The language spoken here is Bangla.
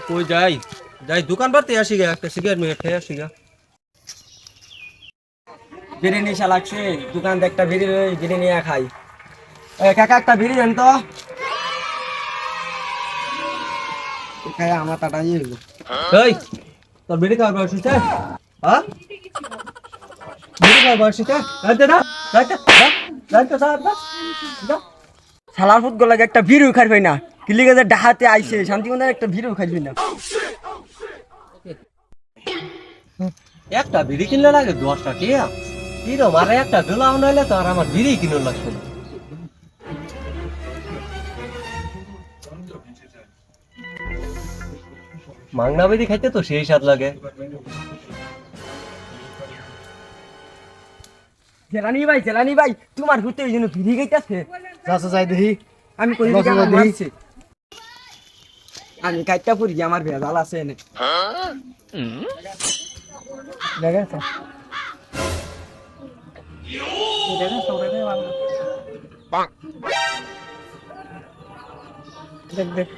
কই যাই যাই দোকান পাতে আসি গা একটা সিগারেট মিনিট খেয়ে আসি গা বিড়ি নেশা লাগছে দোকান থেকে একটা বিড়ি নিয়ে খাই। কাকা একটা বিড়ি দেন তো। খাই আমার টাটা ইয়ে হইলো। এই তোর বিড়ি খাওয়ার বয়স হয়েছে হ্যাঁ বিড়ি খাওয়ার বয়স হয়েছে যাইতে না যাইতে যাইতে যা শালার ফুট গলাকে একটা বিড়িও খাইবে না কিলি গাছে ডাহাতে আইছে শান্তিমন্দির একটা বিড়িও খাইবে না। একটা বিড়ি কিনলে লাগে 10টা টিয়া কিরো মারে একটা গোলাও নাইলে তো আর আমার বিড়ি কিনে লাগবে না মাংনা বিড়ি খাইতে তো সেই স্বাদ লাগে জেলানি ভাই তোমার হুতে ওই জন্য বিড়ি খাইতেছে। চাচা যাই দেখি আমি কই লগে আমার দেখি। মারছে। আমি কাইটা পড়ি আমার ভেজাল আছে এনে। দেখেছ দেখ দেখ